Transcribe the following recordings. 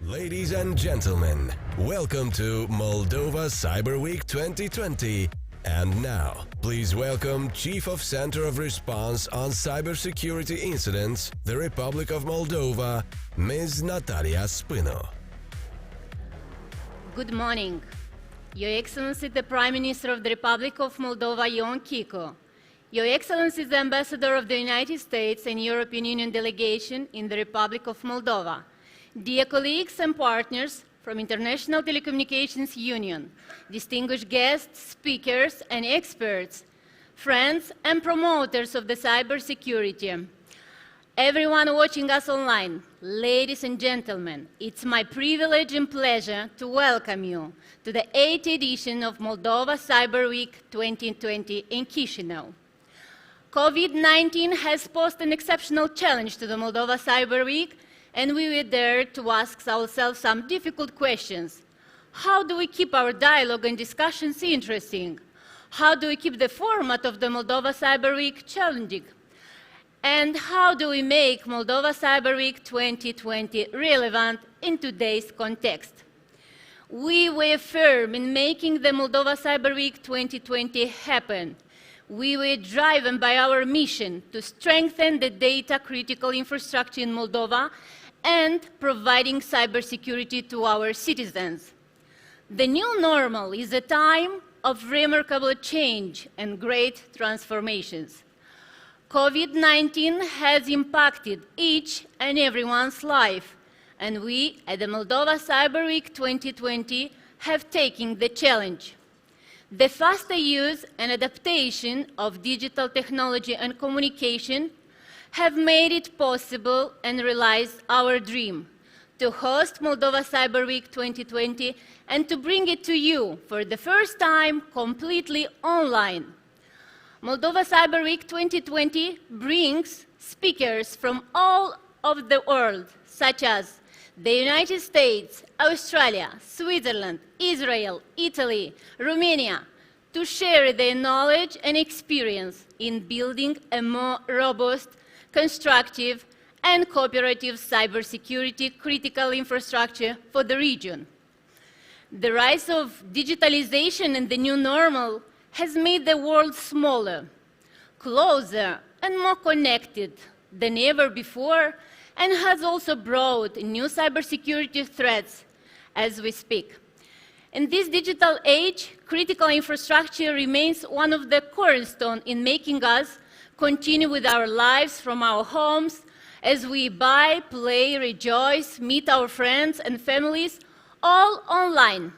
Ladies and gentlemen, welcome to Moldova Cyber Week 2020. And now, please welcome Chief of Center of Response on Cybersecurity Incidents, the Republic of Moldova, Ms. Natalia Spino. Good morning. Your Excellency, the Prime Minister of the Republic of Moldova, Ion Chico. Your Excellency, the Ambassador of the United States and European Union Delegation in the Republic of Moldova. Dear colleagues and partners from International Telecommunications Union, distinguished guests, speakers and experts, friends and promoters of the cybersecurity, everyone watching us online, ladies and gentlemen, it's my privilege and pleasure to welcome you to the 8th edition of Moldova Cyber Week 2020 in Chisinau. COVID-19 has posed an exceptional challenge to the Moldova Cyber Week, and we were there to ask ourselves some difficult questions. How do we keep our dialogue and discussions interesting? How do we keep the format of the Moldova Cyber Week challenging? And how do we make Moldova Cyber Week 2020 relevant in today's context? We were firm in making the Moldova Cyber Week 2020 happen. We were driven by our mission to strengthen the data-critical infrastructure in Moldova and providing cybersecurity to our citizens. The new normal is a time of remarkable change and great transformations. COVID-19 has impacted each and everyone's life, and we at the Moldova Cyber Week 2020 have taken the challenge. The faster use and adaptation of digital technology and communication have made it possible and realized our dream to host Moldova Cyber Week 2020 and to bring it to you for the first time completely online. Moldova Cyber Week 2020 brings speakers from all over the world, such as the United States, Australia, Switzerland, Israel, Italy, Romania, to share their knowledge and experience in building a more robust, constructive, and cooperative cybersecurity critical infrastructure for the region. The rise of digitalization and the new normal has made the world smaller, closer, and more connected than ever before, and has also brought new cybersecurity threats as we speak. In this digital age, critical infrastructure remains one of the cornerstones in making us continue with our lives from our homes as we buy, play, rejoice, meet our friends and families, all online.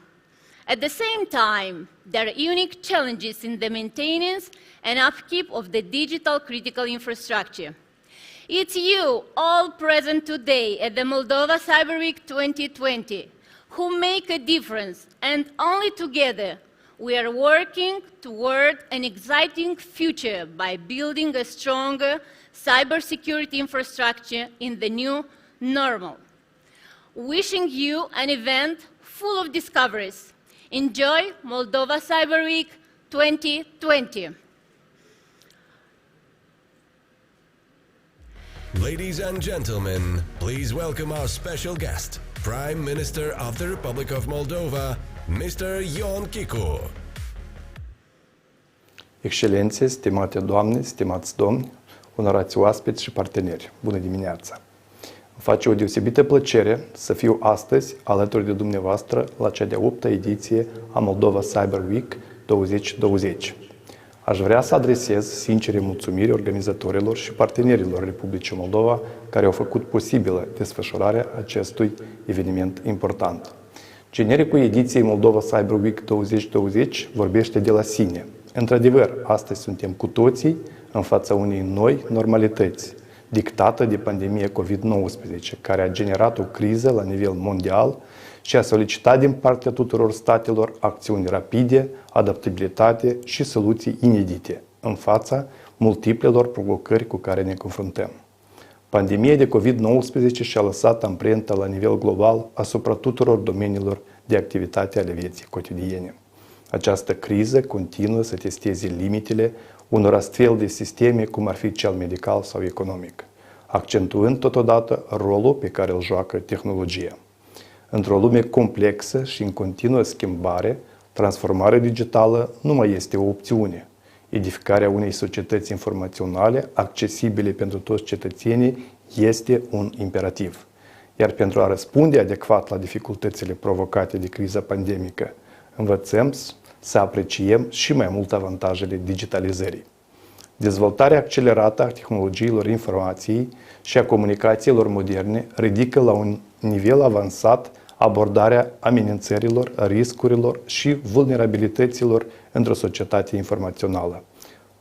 At the same time, there are unique challenges in the maintenance and upkeep of the digital critical infrastructure. It's you, all present today at the Moldova Cyber Week 2020, who make a difference, and only together we are working toward an exciting future by building a stronger cybersecurity infrastructure in the new normal. Wishing you an event full of discoveries. Enjoy Moldova Cyber Week 2020. Ladies and gentlemen, please welcome our special guest, Prime Minister of the Republic of Moldova, Mr. Ion Chico. Excelențe, stimate doamne, stimați domni, onorați oaspeți și parteneri, bună dimineața! Îmi face o deosebită plăcere să fiu astăzi alături de dumneavoastră la cea de-a 8-a ediție a Moldova Cyber Week 2020. Aș vrea să adresez sincere mulțumiri organizatorilor și partenerilor Republicii Moldova care au făcut posibilă desfășurarea acestui eveniment important. Genericul ediției Moldova Cyber Week 2020 vorbește de la sine. Într-adevăr, astăzi suntem cu toții în fața unei noi normalități, dictată de pandemia COVID-19, care a generat o criză la nivel mondial și a solicitat din partea tuturor statelor acțiuni rapide, adaptabilitate și soluții inedite în fața multiplelor provocări cu care ne confruntăm. Pandemia de COVID-19 și-a lăsat amprenta la nivel global asupra tuturor domeniilor de activitate ale vieții cotidiene. Această criză continuă să testeze limitele unor astfel de sisteme cum ar fi cel medical sau economic, accentuând totodată rolul pe care îl joacă tehnologia. Într-o lume complexă și în continuă schimbare, transformarea digitală nu mai este o opțiune. Edificarea unei societăți informaționale accesibile pentru toți cetățenii este un imperativ. Iar pentru a răspunde adecvat la dificultățile provocate de criza pandemică, învățăm să apreciem și mai mult avantajele digitalizării. Dezvoltarea accelerată a tehnologiilor informației și a comunicațiilor moderne ridică la un nivel avansat abordarea amenințărilor, riscurilor și vulnerabilităților într-o societate informațională.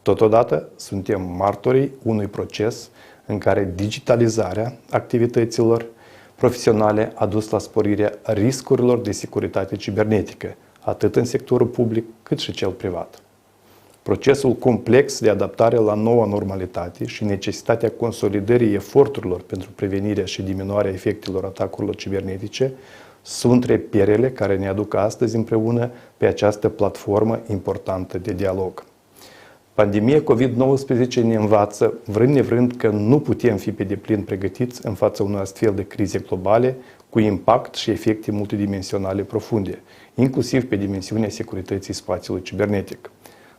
Totodată, suntem martorii unui proces în care digitalizarea activităților profesionale a dus la sporirea riscurilor de securitate cibernetică, atât în sectorul public cât și cel privat. Procesul complex de adaptare la noua normalitate și necesitatea consolidării eforturilor pentru prevenirea și diminuarea efectelor atacurilor cibernetice sunt reperele care ne aduc astăzi împreună pe această platformă importantă de dialog. Pandemia COVID-19 ne învață, vrând nevrând, că nu putem fi pe deplin pregătiți în fața unui astfel de crize globale cu impact și efecte multidimensionale profunde, inclusiv pe dimensiunea securității spațiului cibernetic.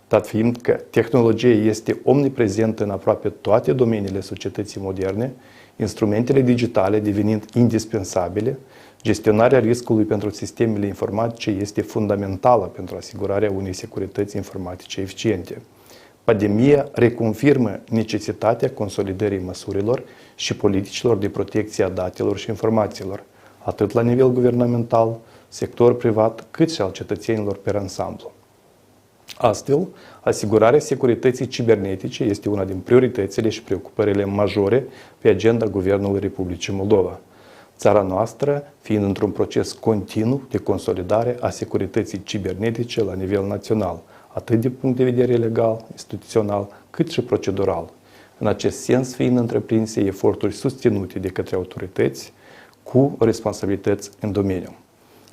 Dat fiind că tehnologia este omniprezentă în aproape toate domeniile societății moderne, instrumentele digitale devenind indispensabile, gestionarea riscului pentru sistemele informatice este fundamentală pentru asigurarea unei securități informatice eficiente. Pandemia reconfirmă necesitatea consolidării măsurilor și politicilor de protecție a datelor și informațiilor, atât la nivel guvernamental, sector privat, cât și al cetățenilor pe ansamblu. Astfel, asigurarea securității cibernetice este una din prioritățile și preocupările majore pe agenda Guvernului Republicii Moldova. Țara noastră fiind într-un proces continuu de consolidare a securității cibernetice la nivel național, atât din punct de vedere legal, instituțional, cât și procedural. În acest sens fiind întreprinse eforturi susținute de către autorități cu responsabilități în domeniu.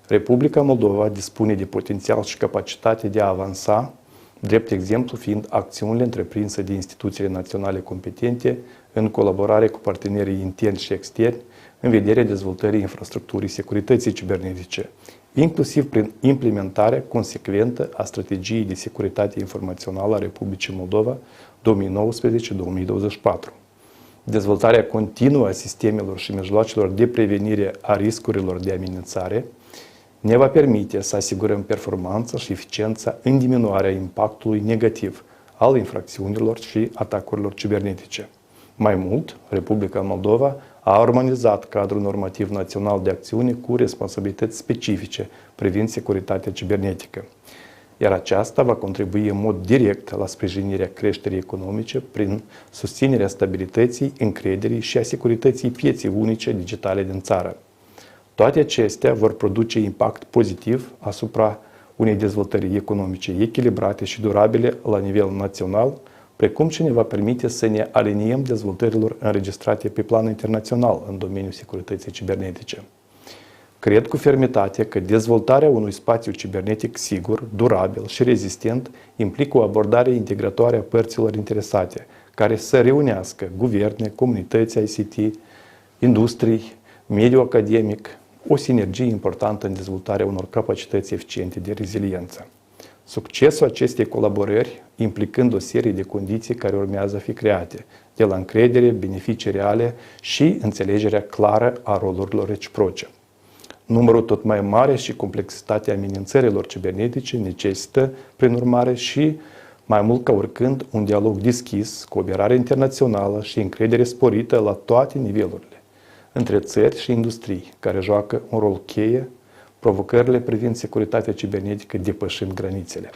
Republica Moldova dispune de potențial și capacitate de a avansa, drept exemplu fiind acțiunile întreprinse de instituțiile naționale competente în colaborare cu partenerii interni și externi în vederea dezvoltării infrastructurii securității cibernetice, inclusiv prin implementarea consecventă a strategiei de securitate informațională a Republicii Moldova 2019-2024. Dezvoltarea continuă a sistemelor și mijloacelor de prevenire a riscurilor de amenințare ne va permite să asigurăm performanța și eficiența în diminuarea impactului negativ al infracțiunilor și atacurilor cibernetice. Mai mult, Republica Moldova a armonizat cadrul normativ național de acțiune cu responsabilități specifice privind securitatea cibernetică, iar aceasta va contribui în mod direct la sprijinirea creșterii economice prin susținerea stabilității, încrederii și a securității pieței unice digitale din țară. Toate acestea vor produce impact pozitiv asupra unei dezvoltări economice echilibrate și durabile la nivel național, precum și ne va permite să ne aliniem dezvoltărilor înregistrate pe plan internațional în domeniul securității cibernetice. Cred cu fermitate că dezvoltarea unui spațiu cibernetic sigur, durabil și rezistent implică o abordare integratoare a părților interesate, care să reunească guverne, comunități ICT, industrii, mediul academic, o sinergie importantă în dezvoltarea unor capacități eficiente de reziliență. Succesul acestei colaborări implicând o serie de condiții care urmează a fi create, de la încredere, beneficii reale și înțelegerea clară a rolurilor reciproce. Numărul tot mai mare și complexitatea amenințărilor cibernetice necesită, prin urmare, și mai mult ca oricând, un dialog deschis, cooperare internațională și încredere sporită la toate nivelurile, între țări și industrii, care joacă un rol cheie, provocările privind securitatea cibernetică depășind granițele.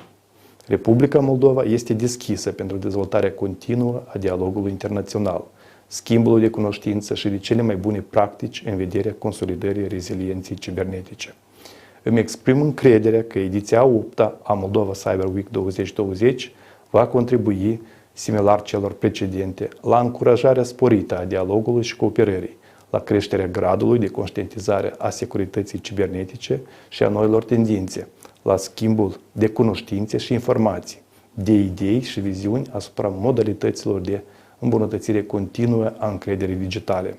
Republica Moldova este deschisă pentru dezvoltarea continuă a dialogului internațional, schimbul de cunoștință și de cele mai bune practici în vederea consolidării rezilienței cibernetice. Îmi exprim încrederea că ediția 8-a a Moldova Cyber Week 2020 va contribui, similar celor precedente, la încurajarea sporită a dialogului și cooperării, la creșterea gradului de conștientizare a securității cibernetice și a noilor tendințe, la schimbul de cunoștințe și informații, de idei și viziuni asupra modalităților de îmbunătățire continuă a încrederii digitale.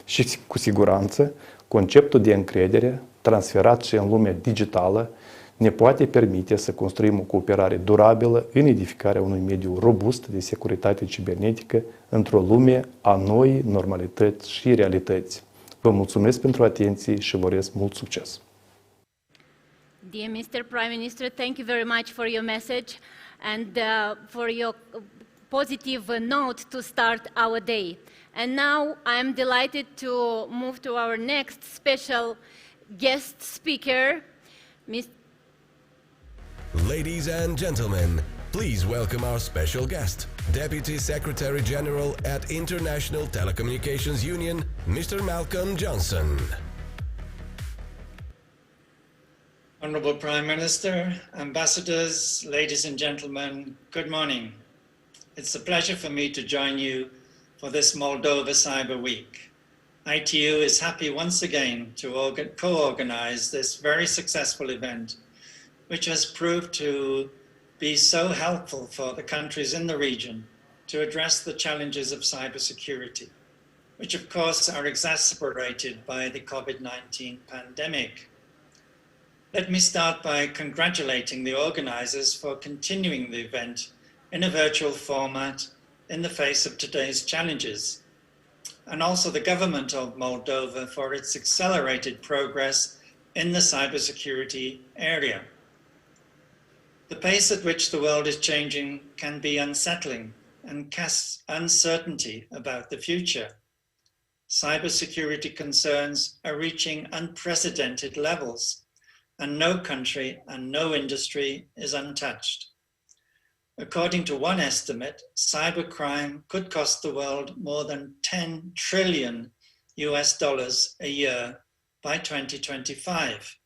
Și cu siguranță, conceptul de încredere transferat și în lumea digitală, ne poate permite să construim o cooperare durabilă în edificarea unui mediu robust de securitate cibernetică într-o lume a noii normalități și realități. Vă mulțumesc pentru atenție și vă urez mult succes! Dear Mr. Prime Minister, thank you very much for your message and for your positive note to start our day. And now I am delighted to move to our next special guest speaker, Ladies and gentlemen, please welcome our special guest, Deputy Secretary General at International Telecommunications Union, Mr. Malcolm Johnson. Honorable Prime Minister, ambassadors, ladies and gentlemen, good morning. It's a pleasure for me to join you for this Moldova Cyber Week. ITU is happy once again to co-organize this very successful event, which has proved to be so helpful for the countries in the region to address the challenges of cybersecurity, which of course are exacerbated by the COVID-19 pandemic. Let me start by congratulating the organizers for continuing the event in a virtual format in the face of today's challenges, and also the government of Moldova for its accelerated progress in the cybersecurity area. The pace at which the world is changing can be unsettling and casts uncertainty about the future. Cybersecurity concerns are reaching unprecedented levels, and no country and no industry is untouched. According to one estimate, cybercrime could cost the world more than $10 trillion a year by 2025.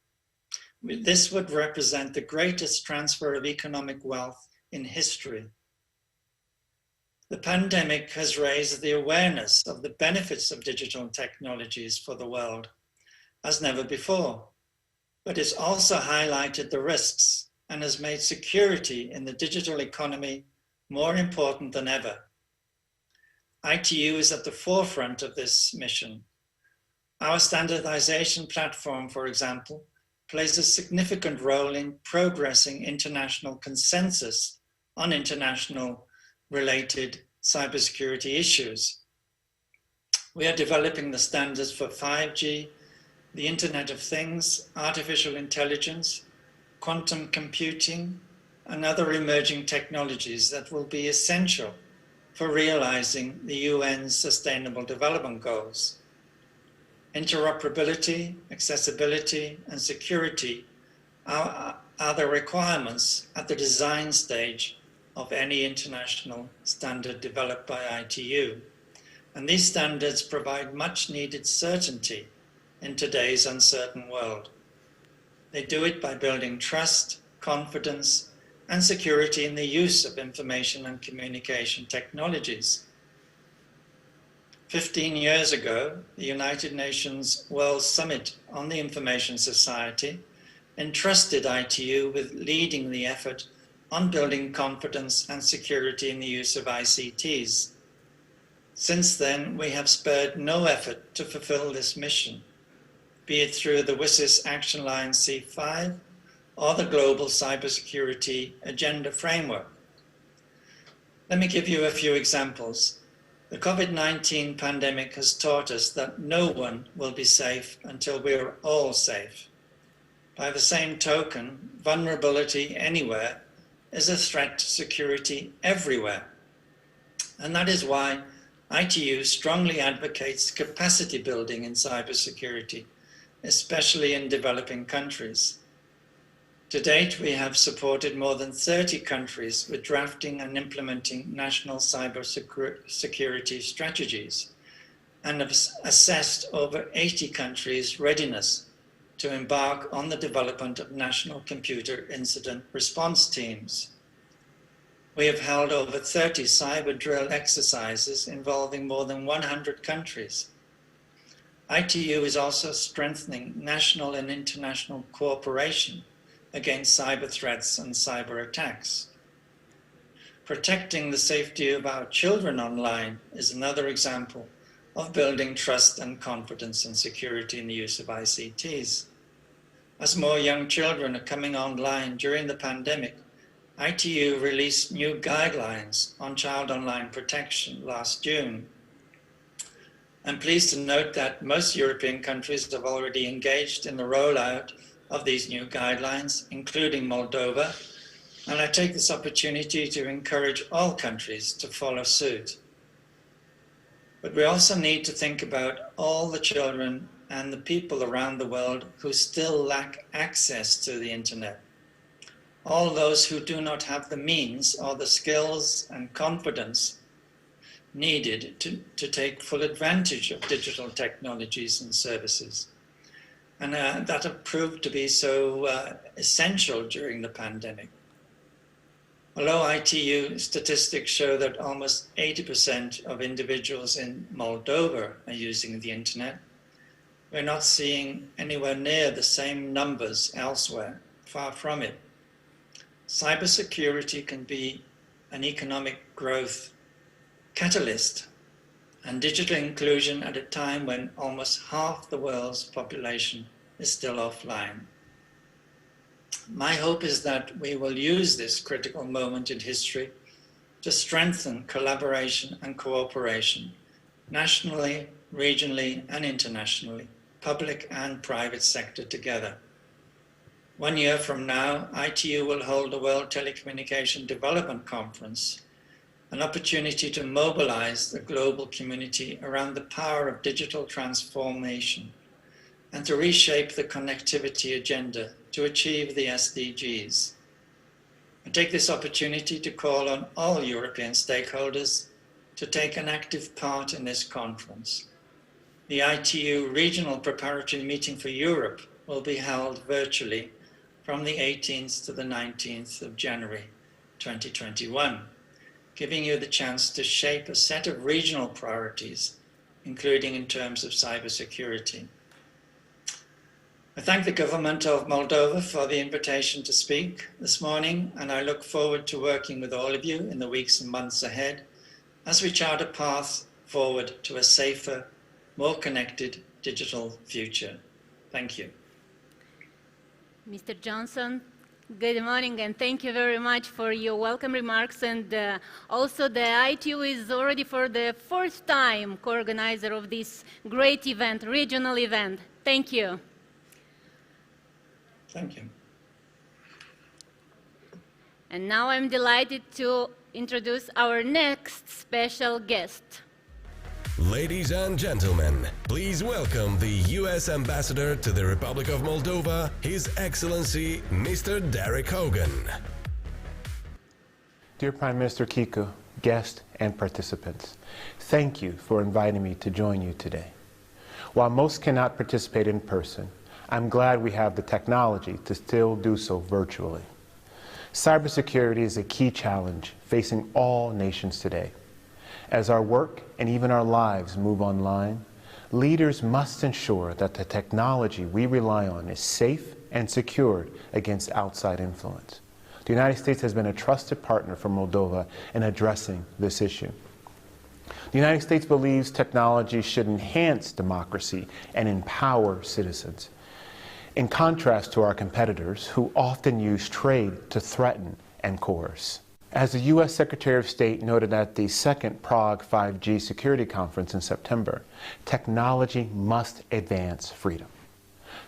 This would represent the greatest transfer of economic wealth in history. The pandemic has raised the awareness of the benefits of digital technologies for the world as never before, but it's also highlighted the risks and has made security in the digital economy more important than ever. ITU is at the forefront of this mission. Our standardization platform, for example, plays a significant role in progressing international consensus on international related cybersecurity issues. We are developing the standards for 5G, the Internet of Things, artificial intelligence, quantum computing, and other emerging technologies that will be essential for realizing the UN's Sustainable Development Goals. Interoperability, accessibility, and security are the requirements at the design stage of any international standard developed by ITU. And these standards provide much needed certainty in today's uncertain world. They do it by building trust, confidence, and security in the use of information and communication technologies. 15 years ago, the United Nations World Summit on the Information Society entrusted ITU with leading the effort on building confidence and security in the use of ICTs. Since then, we have spared no effort to fulfill this mission, be it through the WSIS Action Line C5 or the Global Cybersecurity Agenda Framework. Let me give you a few examples. The COVID-19 pandemic has taught us that no one will be safe until we are all safe. By the same token, vulnerability anywhere is a threat to security everywhere. And that is why ITU strongly advocates capacity building in cybersecurity, especially in developing countries. To date, we have supported more than 30 countries with drafting and implementing national cybersecurity strategies, and have assessed over 80 countries' readiness to embark on the development of national computer incident response teams. We have held over 30 cyber drill exercises involving more than 100 countries. ITU is also strengthening national and international cooperation against cyber threats and cyber attacks. Protecting the safety of our children online is another example of building trust and confidence and security in the use of ICTs. As more young children are coming online during the pandemic, ITU released new guidelines on child online protection last June. I'm pleased to note that most European countries have already engaged in the rollout of these new guidelines, including Moldova, and I take this opportunity to encourage all countries to follow suit. But we also need to think about all the children and the people around the world who still lack access to the internet. All those who do not have the means or the skills and confidence needed to take full advantage of digital technologies and services. And that have proved to be so essential during the pandemic. Although ITU statistics show that almost 80% of individuals in Moldova are using the internet, we're not seeing anywhere near the same numbers elsewhere, far from it. Cybersecurity can be an economic growth catalyst and digital inclusion at a time when almost half the world's population is still offline. My hope is that we will use this critical moment in history to strengthen collaboration and cooperation, nationally, regionally, and internationally, public and private sector together. 1 year from now, ITU will hold the World Telecommunication Development Conference, an opportunity to mobilize the global community around the power of digital transformation and to reshape the connectivity agenda to achieve the SDGs. I take this opportunity to call on all European stakeholders to take an active part in this conference. The ITU Regional Preparatory Meeting for Europe will be held virtually from the 18th to the 19th of January 2021, giving you the chance to shape a set of regional priorities, including in terms of cybersecurity. I thank the government of Moldova for the invitation to speak this morning, and I look forward to working with all of you in the weeks and months ahead as we chart a path forward to a safer, more connected digital future. Thank you. Mr. Johnson, good morning, and thank you very much for your welcome remarks. And also the ITU is already for the fourth time co-organizer of this great event, regional event. Thank you. Thank you. And now I'm delighted to introduce our next special guest. Ladies and gentlemen, please welcome the U.S. Ambassador to the Republic of Moldova, His Excellency, Mr. Derek Hogan. Dear Prime Minister Kiko, guests and participants, thank you for inviting me to join you today. While most cannot participate in person, I'm glad we have the technology to still do so virtually. Cybersecurity is a key challenge facing all nations today. As our work and even our lives move online, leaders must ensure that the technology we rely on is safe and secured against outside influence. The United States has been a trusted partner for Moldova in addressing this issue. The United States believes technology should enhance democracy and empower citizens, in contrast to our competitors who often use trade to threaten and coerce. As the U.S. Secretary of State noted at the second Prague 5G Security Conference in September, technology must advance freedom.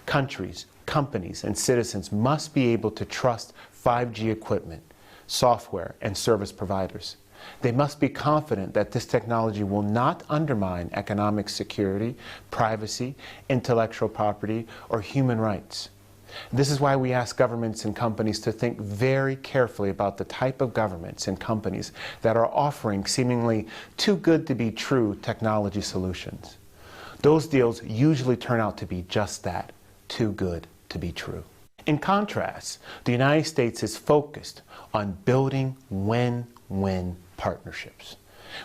Countries, companies, and citizens must be able to trust 5G equipment, software, and service providers. They must be confident that this technology will not undermine economic security, privacy, intellectual property, or human rights. This is why we ask governments and companies to think very carefully about the type of governments and companies that are offering seemingly too good to be true technology solutions. Those deals usually turn out to be just that, too good to be true. In contrast, the United States is focused on building win-win partnerships.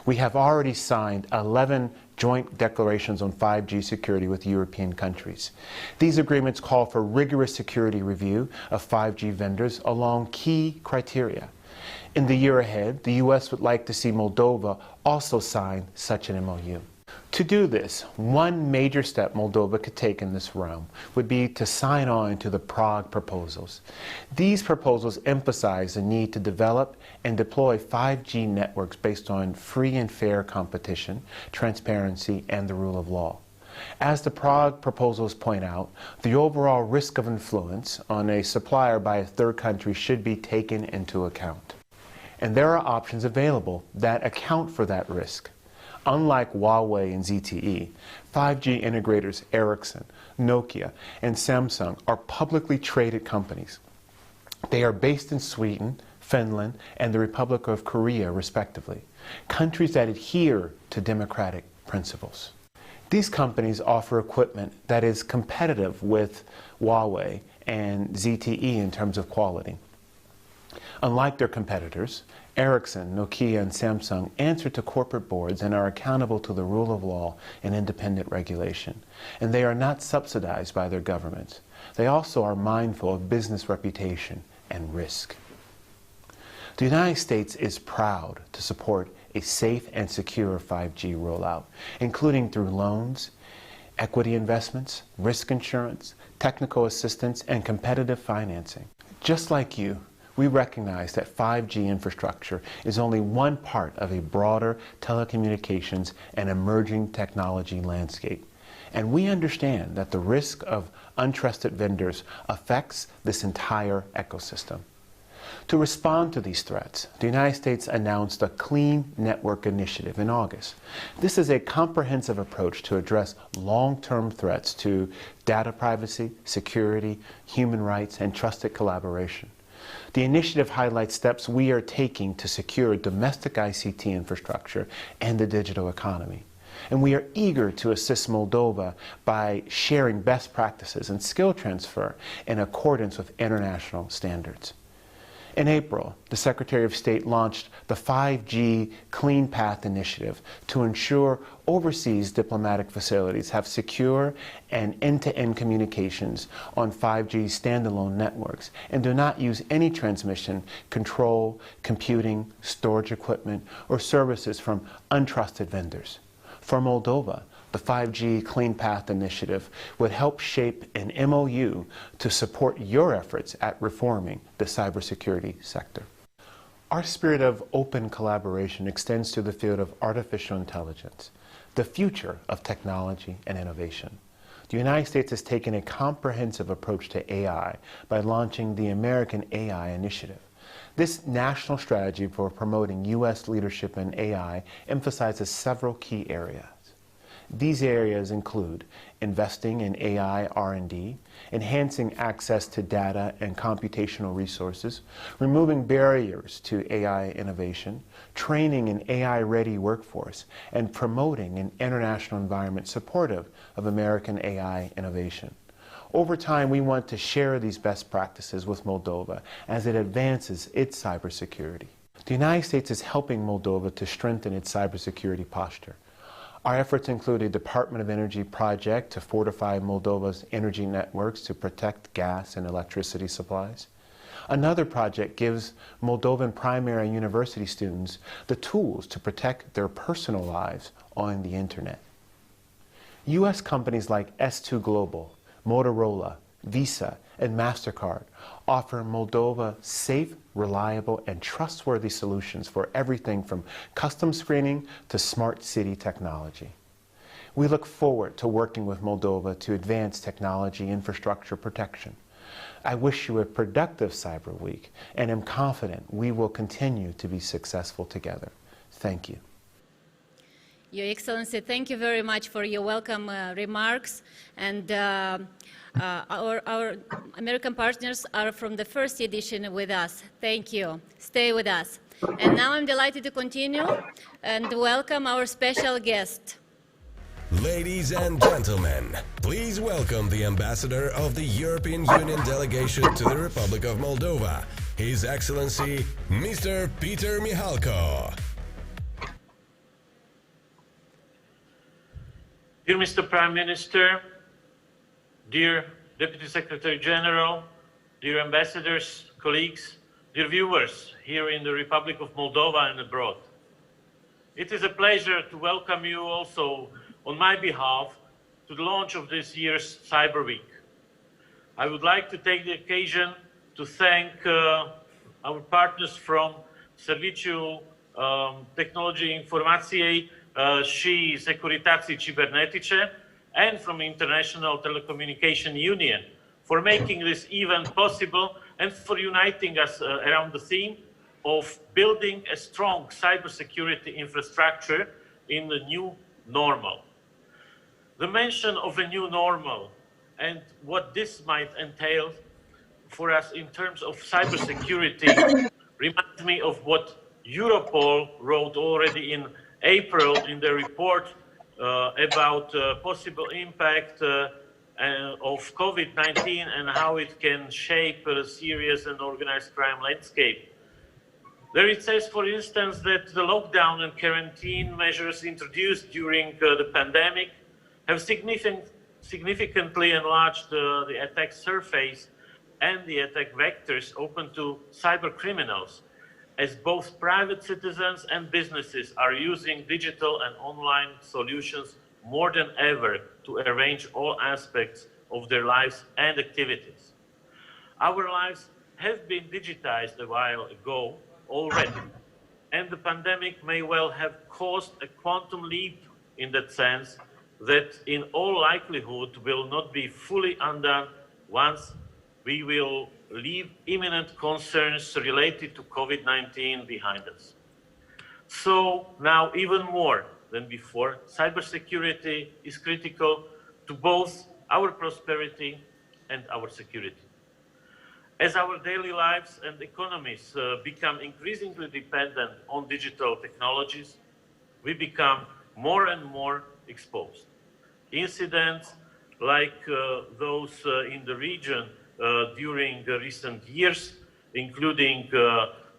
We have already signed 11 joint declarations on 5G security with European countries. These agreements call for rigorous security review of 5G vendors along key criteria. In the year ahead, the U.S. would like to see Moldova also sign such an MOU. To do this, one major step Moldova could take in this realm would be to sign on to the Prague proposals. These proposals emphasize the need to develop and deploy 5G networks based on free and fair competition, transparency, and the rule of law. As the Prague proposals point out, the overall risk of influence on a supplier by a third country should be taken into account. And there are options available that account for that risk. Unlike Huawei and ZTE, 5G integrators Ericsson, Nokia, and Samsung are publicly traded companies. They are based in Sweden, Finland, and the Republic of Korea, respectively, countries that adhere to democratic principles. These companies offer equipment that is competitive with Huawei and ZTE in terms of quality. Unlike their competitors, Ericsson, Nokia, and Samsung answer to corporate boards and are accountable to the rule of law and independent regulation. And they are not subsidized by their governments. They also are mindful of business reputation and risk. The United States is proud to support a safe and secure 5G rollout, including through loans, equity investments, risk insurance, technical assistance, and competitive financing. Just like you, we recognize that 5G infrastructure is only one part of a broader telecommunications and emerging technology landscape. And we understand that the risk of untrusted vendors affects this entire ecosystem. To respond to these threats, the United States announced a Clean Network Initiative in August. This is a comprehensive approach to address long-term threats to data privacy, security, human rights, and trusted collaboration. The initiative highlights steps we are taking to secure domestic ICT infrastructure and the digital economy. And we are eager to assist Moldova by sharing best practices and skill transfer in accordance with international standards. In April, the Secretary of State launched the 5G Clean Path Initiative to ensure overseas diplomatic facilities have secure and end-to-end communications on 5G standalone networks and do not use any transmission, control, computing, storage equipment, or services from untrusted vendors. For Moldova, the 5G Clean Path Initiative would help shape an MOU to support your efforts at reforming the cybersecurity sector. Our spirit of open collaboration extends to the field of artificial intelligence, the future of technology and innovation. The United States has taken a comprehensive approach to AI by launching the American AI Initiative. This national strategy for promoting U.S. leadership in AI emphasizes several key areas. These areas include investing in AI R&D, enhancing access to data and computational resources, removing barriers to AI innovation, training an AI-ready workforce, and promoting an international environment supportive of American AI innovation. Over time, we want to share these best practices with Moldova as it advances its cybersecurity. The United States is helping Moldova to strengthen its cybersecurity posture. Our efforts include a Department of Energy project to fortify Moldova's energy networks to protect gas and electricity supplies. Another project gives Moldovan primary and university students the tools to protect their personal lives on the internet. U.S. companies like S2 Global, Motorola, Visa, and MasterCard offer Moldova safe, reliable, and trustworthy solutions for everything from custom screening to smart city technology. We look forward to working with Moldova to advance technology infrastructure protection. I wish you a productive Cyber Week and am confident we will continue to be successful together. Thank you. Your Excellency, thank you very much for your welcome remarks. And our American partners are from the first edition with us. Thank you. Stay with us. And now I'm delighted to continue and welcome our special guest. Ladies and gentlemen, please welcome the Ambassador of the European Union delegation to the Republic of Moldova, His Excellency, Mr. Peter Mihalko. Dear Mr. Prime Minister, dear Deputy Secretary General, dear ambassadors, colleagues, dear viewers here in the Republic of Moldova and abroad. It is a pleasure to welcome you also on my behalf to the launch of this year's Cyber Week. I would like to take the occasion to thank our partners from Serviciul Tehnologiei Informației și Securității Cibernetice and from International Telecommunication Union for making this event possible and for uniting us around the theme of building a strong cybersecurity infrastructure in the new normal. The mention of a new normal and what this might entail for us in terms of cybersecurity reminds me of what Europol wrote already in April in the report about possible impact of COVID-19 and how it can shape a serious and organized crime landscape. There it says, for instance, that the lockdown and quarantine measures introduced during the pandemic have significantly enlarged the attack surface and the attack vectors open to cyber criminals, as both private citizens and businesses are using digital and online solutions more than ever to arrange all aspects of their lives and activities. Our lives have been digitized a while ago already, and the pandemic may well have caused a quantum leap in that sense that in all likelihood will not be fully undone once we will leave imminent concerns related to COVID-19 behind us. So now even more than before, cybersecurity is critical to both our prosperity and our security. As our daily lives and economies become increasingly dependent on digital technologies, we become more and more exposed. Incidents like those in the region during recent years, including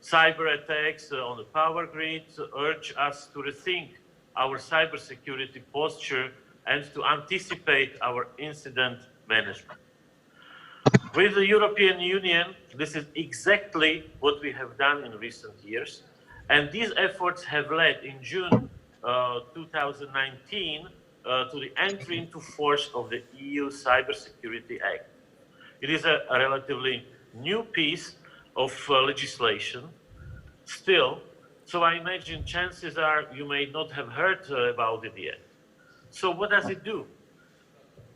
cyber attacks on the power grid, urge us to rethink our cybersecurity posture and to anticipate our incident management. With the European Union, this is exactly what we have done in recent years, and these efforts have led in June 2019 to the entry into force of the EU Cybersecurity Act. It is a relatively new piece of legislation still, so I imagine chances are you may not have heard about it yet. So what does it do?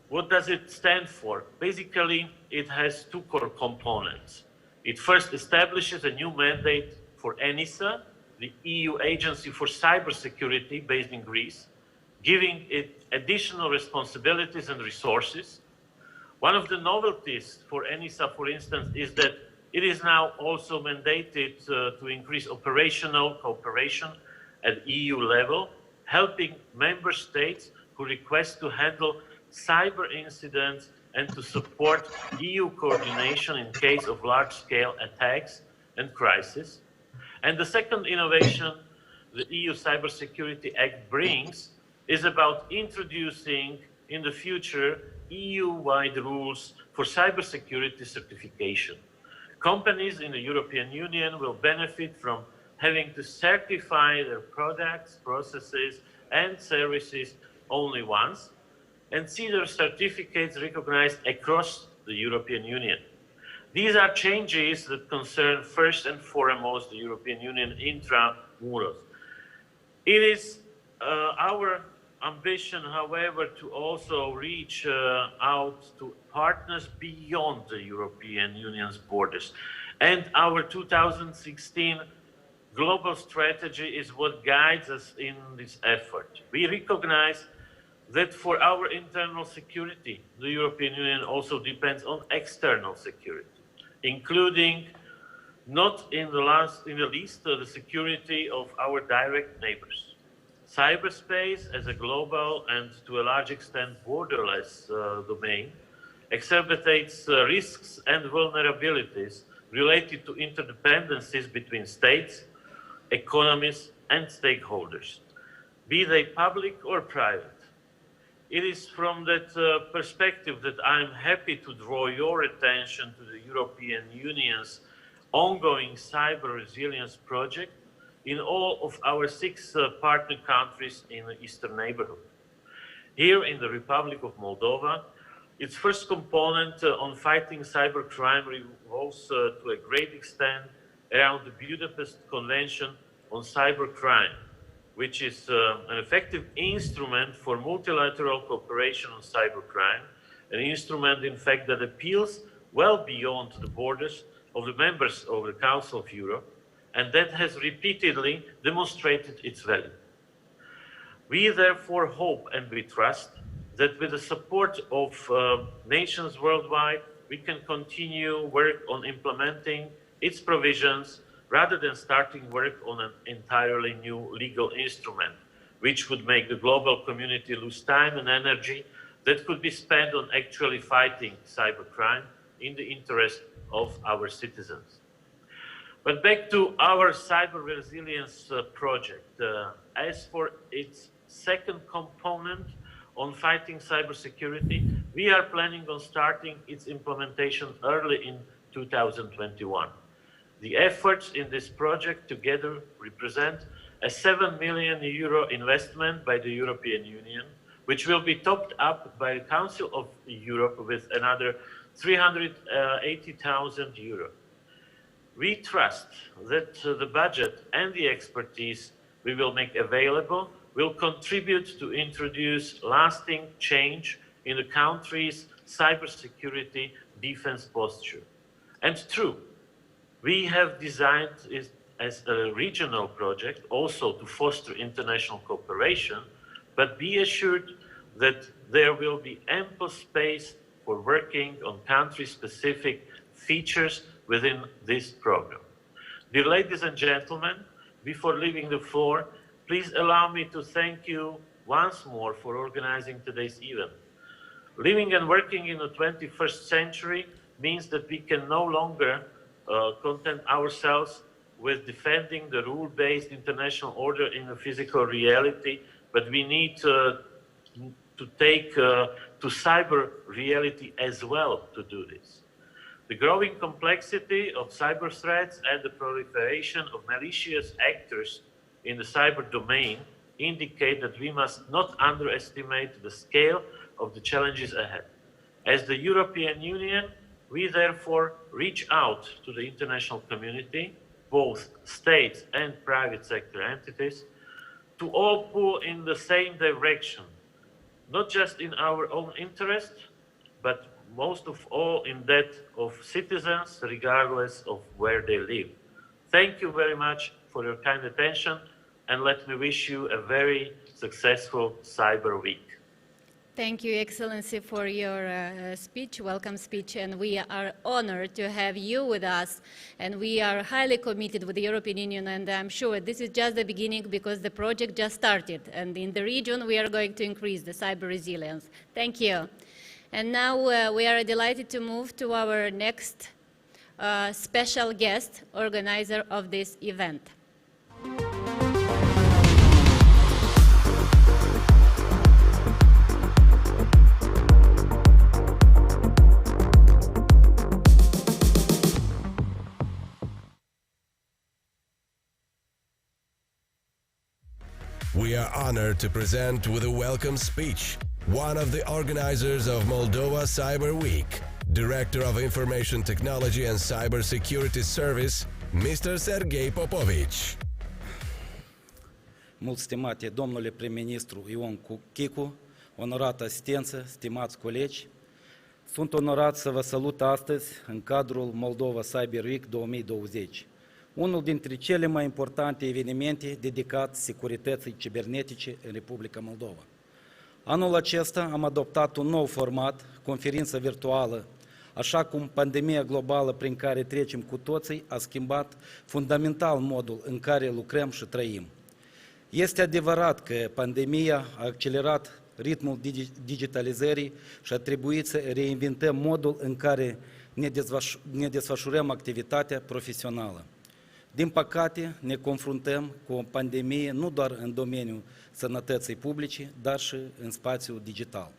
What does it stand for? Basically, it has two core components. It first establishes a new mandate for ENISA, the EU Agency for Cybersecurity based in Greece, giving it additional responsibilities and resources. One of the novelties for ENISA, for instance, is that it is now also mandated to increase operational cooperation at EU level, helping member states who request to handle cyber incidents and to support EU coordination in case of large-scale attacks and crises. And the second innovation the EU Cybersecurity Act brings is about introducing in the future EU-wide rules for cybersecurity certification. Companies in the European Union will benefit from having to certify their products, processes, and services only once, and see their certificates recognized across the European Union. These are changes that concern first and foremost the European Union intramuros. It is our ambition, however, to also reach out to partners beyond the European Union's borders. And our 2016 global strategy is what guides us in this effort. We recognize that for our internal security, the European Union also depends on external security, including not in the least the security of our direct neighbors. Cyberspace as a global and to a large extent borderless domain exacerbates risks and vulnerabilities related to interdependencies between states, economies, and stakeholders, be they public or private. It is from that perspective that I'm happy to draw your attention to the European Union's ongoing cyber resilience project in all of our 6 partner countries in the Eastern neighborhood. here in the Republic of Moldova. Its first component on fighting cybercrime revolves to a great extent around the Budapest Convention on Cybercrime, which is an effective instrument for multilateral cooperation on cybercrime, an instrument, in fact, that appeals well beyond the borders of the members of the Council of Europe, and that has repeatedly demonstrated its value. We therefore hope and we trust that with the support of nations worldwide, we can continue work on implementing its provisions rather than starting work on an entirely new legal instrument, which would make the global community lose time and energy that could be spent on actually fighting cybercrime in the interest of our citizens. But back to our cyber resilience project. As for its second component on fighting cybersecurity, we are planning on starting its implementation early in 2021. The efforts in this project together represent a 7 million euro investment by the European Union, which will be topped up by the Council of Europe with another 380,000 euro. We trust that the budget and the expertise we will make available will contribute to introduce lasting change in the country's cybersecurity defense posture. And true, we have designed it as a regional project also to foster international cooperation, but be assured that there will be ample space for working on country-specific features within this program. Dear ladies and gentlemen, before leaving the floor, please allow me to thank you once more for organizing today's event. Living and working in the 21st century means that we can no longer content ourselves with defending the rule-based international order in a physical reality, but we need to take to cyber reality as well to do this. The growing complexity of cyber threats and the proliferation of malicious actors in the cyber domain indicate that we must not underestimate the scale of the challenges ahead. As the European Union, we therefore reach out to the international community, both states and private sector entities, to all pull in the same direction, not just in our own interest, but most of all in that of citizens, regardless of where they live. Thank you very much for your kind attention, and let me wish you a very successful Cyber Week. Thank you, Excellency, for your speech, welcome speech, and we are honored to have you with us, and we are highly committed with the European Union, and I'm sure this is just the beginning because the project just started, and in the region we are going to increase the cyber resilience. Thank you. And now we are delighted to move to our next special guest, organizer of this event. We are honored to present with a welcome speech one of the organizers of Moldova Cyber Week, Director of Information Technology and Cybersecurity Service, Mr. Sergei Popovici. Mult stimate domnule prim-ministru Ion Chicu, onorată asistență, stimați colegi, sunt onorat să vă salut astăzi în cadrul Moldova Cyber Week 2020, unul dintre cele mai importante evenimente dedicat securității cibernetice în Republica Moldova. Anul acesta am adoptat un nou format, conferință virtuală, așa cum pandemia globală prin care trecem cu toții a schimbat fundamental modul în care lucrăm și trăim. Este adevărat că pandemia a accelerat ritmul digitalizării și a trebuit să reinventăm modul în care ne desfășurăm activitatea profesională. Din păcate, ne confruntăm cu o pandemie nu doar în domeniul sănătății publice, dar și în spațiul digital.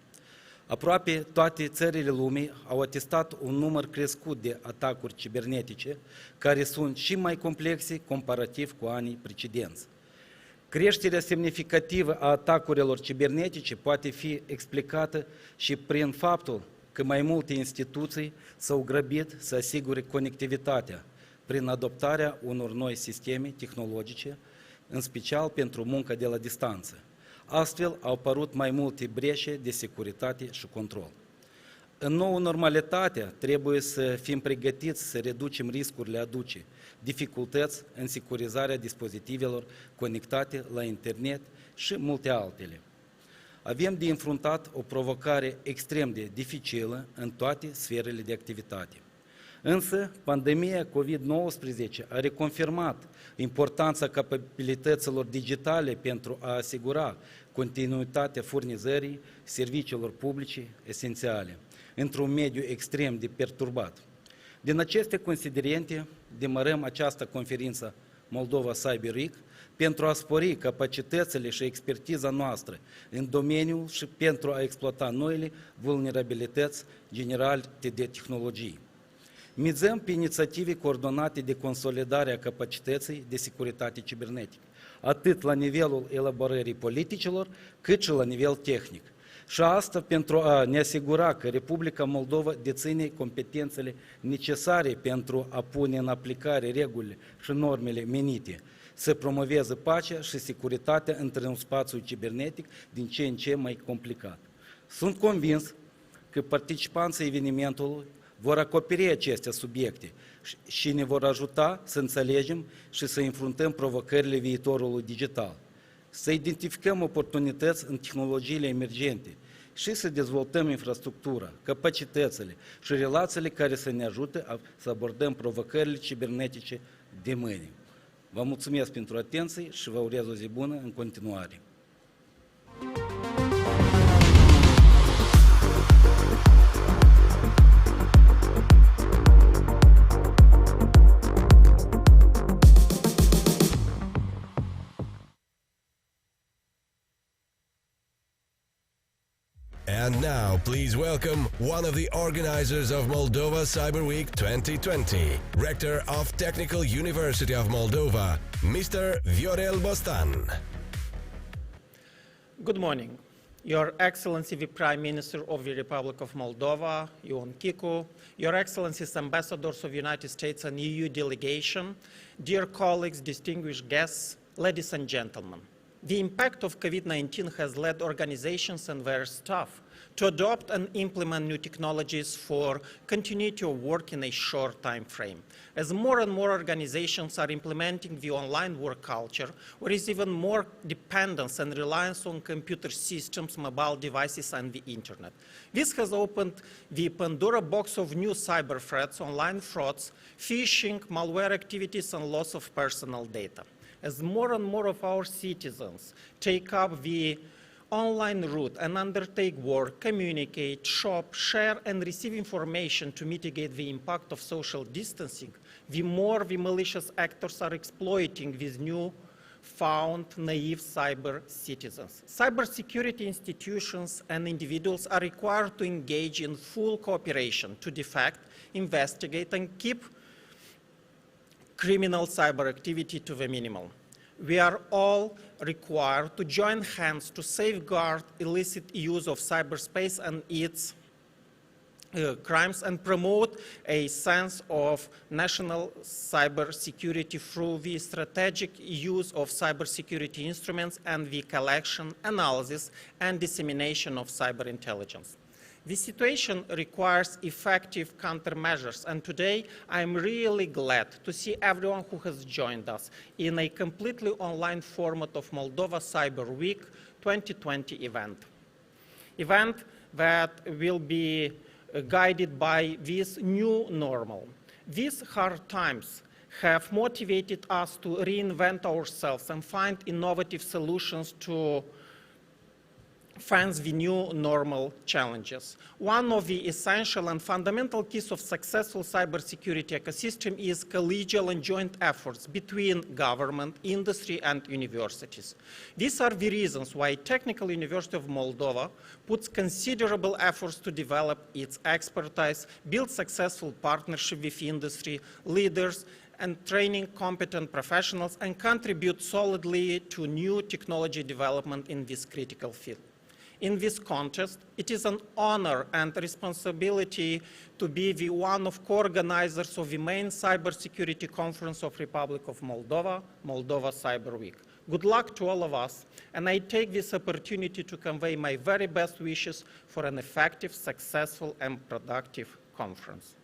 Aproape toate țările lumii au atestat un număr crescut de atacuri cibernetice, care sunt și mai complexe comparativ cu anii precedenți. Creșterea semnificativă a atacurilor cibernetice poate fi explicată și prin faptul că mai multe instituții s-au grăbit să asigure conectivitatea prin adoptarea unor noi sisteme tehnologice, în special pentru munca de la distanță. Astfel au apărut mai multe breșe de securitate și control. În nouă normalitate trebuie să fim pregătiți să reducem riscurile aduce, dificultăți în securizarea dispozitivelor conectate la internet și multe altele. Avem de înfruntat o provocare extrem de dificilă în toate sferele de activitate. Însă, pandemia COVID-19 a reconfirmat importanța capabilităților digitale pentru a asigura continuitatea furnizării serviciilor publice esențiale într-un mediu extrem de perturbat. Din aceste considerente, demarăm această conferință Moldova Cyber Week pentru a spori capacitățile și expertiza noastră în domeniu și pentru a exploata noile vulnerabilități generate de tehnologii. Mizăm pe inițiative coordonate de consolidare a capacității de securitate cibernetică, atât la nivelul elaborării politicilor, cât și la nivel tehnic. Și asta pentru a ne asigura că Republica Moldova deține competențele necesare pentru a pune în aplicare regulile și normele menite să promoveze pacea și securitatea într-un spațiu cibernetic din ce în ce mai complicat. Sunt convins că participanții evenimentului vor acoperi aceste subiecte și ne vor ajuta să înțelegem și să înfruntăm provocările viitorului digital, să identificăm oportunități în tehnologiile emergente și să dezvoltăm infrastructura, capacitățile și relațiile care să ne ajute să abordăm provocările cibernetice de mâine. Vă mulțumesc pentru atenție și vă urez o zi bună în continuare. And now, please welcome one of the organizers of Moldova Cyber Week 2020, Rector of Technical University of Moldova, Mr. Viorel Bostan. Good morning. Your Excellency, the Prime Minister of the Republic of Moldova, Ion Chico, Your Excellencies, Ambassadors of the United States and EU delegation, dear colleagues, distinguished guests, ladies and gentlemen. The impact of COVID-19 has led organizations and their staff to adopt and implement new technologies for continuity of work in a short time frame. As more and more organizations are implementing the online work culture, there is even more dependence and reliance on computer systems, mobile devices, and the internet. This has opened the Pandora box of new cyber threats, online frauds, phishing, malware activities, and loss of personal data. As more and more of our citizens take up the online route and undertake work, communicate, shop, share, and receive information to mitigate the impact of social distancing, the more the malicious actors are exploiting these new found naive cyber citizens. Cybersecurity institutions and individuals are required to engage in full cooperation to detect, investigate, and keep criminal cyber activity to the minimum. We are all required to join hands to safeguard illicit use of cyberspace and its crimes and promote a sense of national cybersecurity through the strategic use of cybersecurity instruments and the collection, analysis, and dissemination of cyber intelligence. The situation requires effective countermeasures, and today I'm really glad to see everyone who has joined us in a completely online format of Moldova Cyber Week 2020 event that will be guided by this new normal. These hard times have motivated us to reinvent ourselves and find innovative solutions to face the new normal challenges. One of the essential and fundamental keys of successful cybersecurity ecosystem is collegial and joint efforts between government, industry, and universities. These are the reasons why Technical University of Moldova puts considerable efforts to develop its expertise, build successful partnership with industry leaders, and training competent professionals and contribute solidly to new technology development in this critical field. In this context, it is an honor and responsibility to be the one of co-organizers of the main cybersecurity conference of Republic of Moldova, Moldova Cyber Week. Good luck to all of us, and I take this opportunity to convey my very best wishes for an effective, successful, and productive conference.